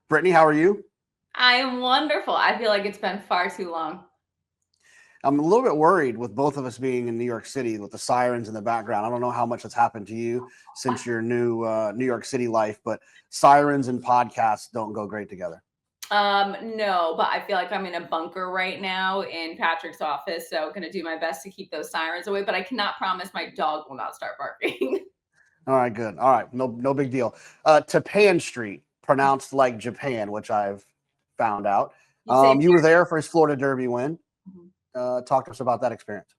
Brittany, how are you? I am wonderful. I feel like it's been far too long. I'm a little bit worried with both of us being in New York City with the sirens in the background. I don't know how much has happened to you since your new New York City life, but sirens and podcasts don't go great together. No, but I feel like I'm in a bunker right now in Patrick's office, so gonna do my best to keep those sirens away, but I cannot promise my dog will not start barking. All right, good. All right, no big deal. Tappan Street, pronounced like Japan, which I've found out. You were there for his Florida Derby win. Talk to us about that experience.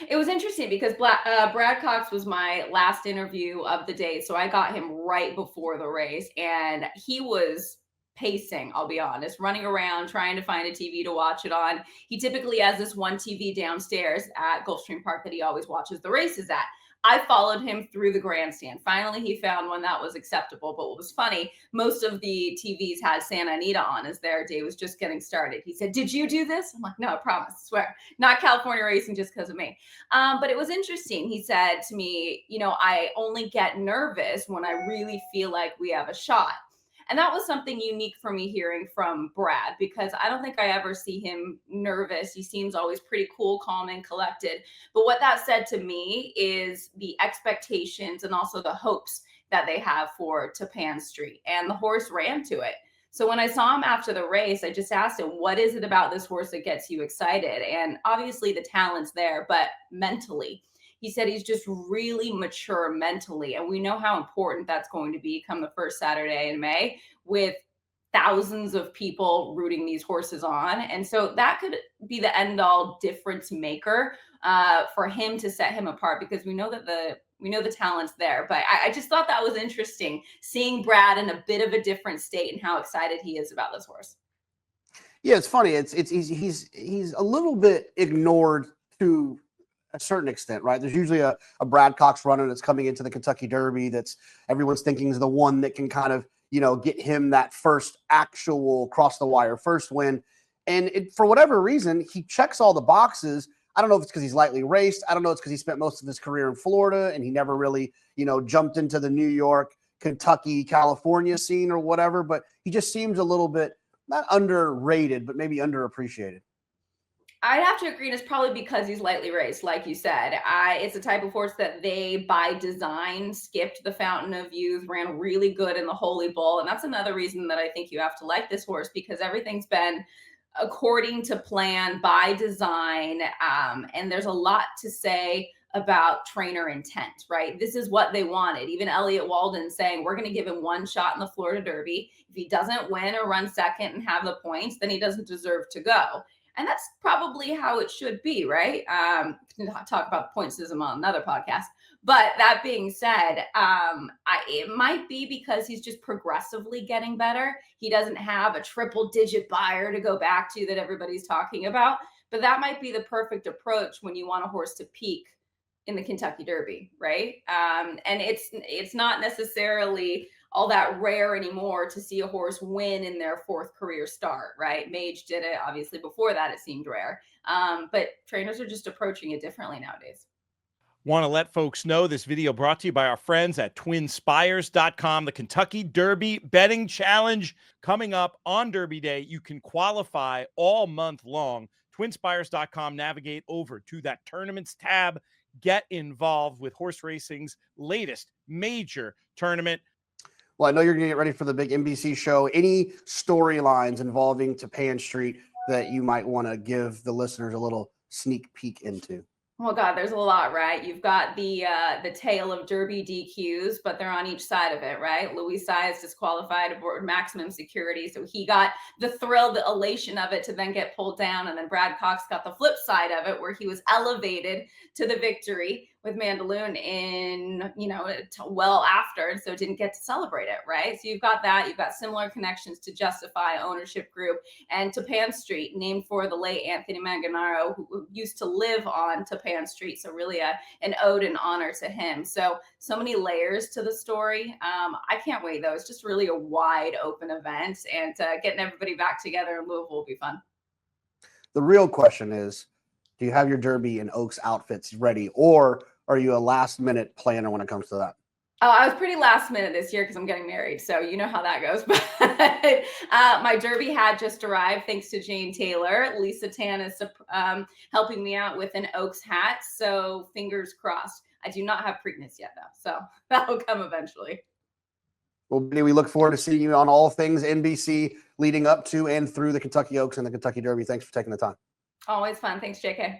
It was interesting because Brad Cox was my last interview of the day. So I got him right before the race and he was pacing, I'll be honest, running around trying to find a TV to watch it on. He typically has this one TV downstairs at Gulfstream Park that he always watches the races at. I followed him through the grandstand. Finally, he found one that was acceptable. But what was funny, most of the TVs had Santa Anita on as their day was just getting started. He said, "Did you do this?" I'm like, "No, I promise, I swear. Not California racing just because of me." But it was interesting. He said to me, I only get nervous when I really feel like we have a shot. And that was something unique for me hearing from Brad, because I don't think I ever see him nervous. He seems always pretty cool, calm, and collected. But what that said to me is the expectations and also the hopes that they have for Tappan Street. And the horse ran to it. So when I saw him after the race, I just asked him, what is it about this horse that gets you excited? And obviously the talent's there, but mentally, he said he's just really mature mentally. And we know how important that's going to be come the first Saturday in May with thousands of people rooting these horses on. And so that could be the end all difference maker for him to set him apart, because we know the talent's there. But I just thought that was interesting, seeing Brad in a bit of a different state and how excited he is about this horse. Yeah, it's funny. He's a little bit ignored to a certain extent, right? There's usually a Brad Cox runner that's coming into the Kentucky Derby that's everyone's thinking is the one that can kind of, get him that first actual cross the wire first win. And for whatever reason, he checks all the boxes. I don't know if it's because he's lightly raced. I don't know if it's because he spent most of his career in Florida and he never really, jumped into the New York, Kentucky, California scene or whatever, but he just seems a little bit not underrated, but maybe underappreciated. I'd have to agree, and it's probably because he's lightly raced, like you said. It's a type of horse that they, by design, skipped the Fountain of Youth, ran really good in the Holy Bull, and that's another reason that I think you have to like this horse, because everything's been according to plan, by design, and there's a lot to say about trainer intent, right? This is what they wanted. Even Elliott Walden saying, we're going to give him one shot in the Florida Derby. If he doesn't win or run second and have the points, then he doesn't deserve to go. And that's probably how it should be, right? We can talk about pointsism on another podcast. But that being said, it might be because he's just progressively getting better. He doesn't have a triple-digit buyer to go back to that everybody's talking about. But that might be the perfect approach when you want a horse to peak in the Kentucky Derby, right? And it's not necessarily all that rare anymore to see a horse win in their fourth career start, right? Mage did it. Obviously, before that, it seemed rare. But trainers are just approaching it differently nowadays. Want to let folks know this video brought to you by our friends at TwinSpires.com. The Kentucky Derby Betting Challenge coming up on Derby Day. You can qualify all month long. TwinSpires.com. Navigate over to that tournaments tab. Get involved with horse racing's latest major tournament. Well, I know you're going to get ready for the big NBC show. Any storylines involving Tappan Street that you might want to give the listeners a little sneak peek into? Oh God, there's a lot, right? You've got the tale of Derby DQs, but they're on each side of it, right? Luis Saez disqualified aboard maximum security, so he got the thrill, the elation of it to then get pulled down, and then Brad Cox got the flip side of it, where he was elevated to the victory with Mandaloun in, well after, and so didn't get to celebrate it, right? So you've got that. You've got similar connections to Justify ownership group and Tappan Street, named for the late Anthony Manganaro, who used to live on Tappan Street. So really an ode and honor to him. So many layers to the story. I can't wait, though. It's just really a wide open event, and getting everybody back together in Louisville will be fun. The real question is, do you have your Derby and Oaks outfits ready, or are you a last-minute planner when it comes to that? Oh, I was pretty last minute this year because I'm getting married. So you know how that goes. But My Derby hat just arrived thanks to Jane Taylor. Lisa Tan is helping me out with an Oaks hat. So fingers crossed. I do not have Preakness yet, though. So that'll come eventually. Well, Brittany, we look forward to seeing you on all things NBC leading up to and through the Kentucky Oaks and the Kentucky Derby. Thanks for taking the time. Always fun. Thanks, JK.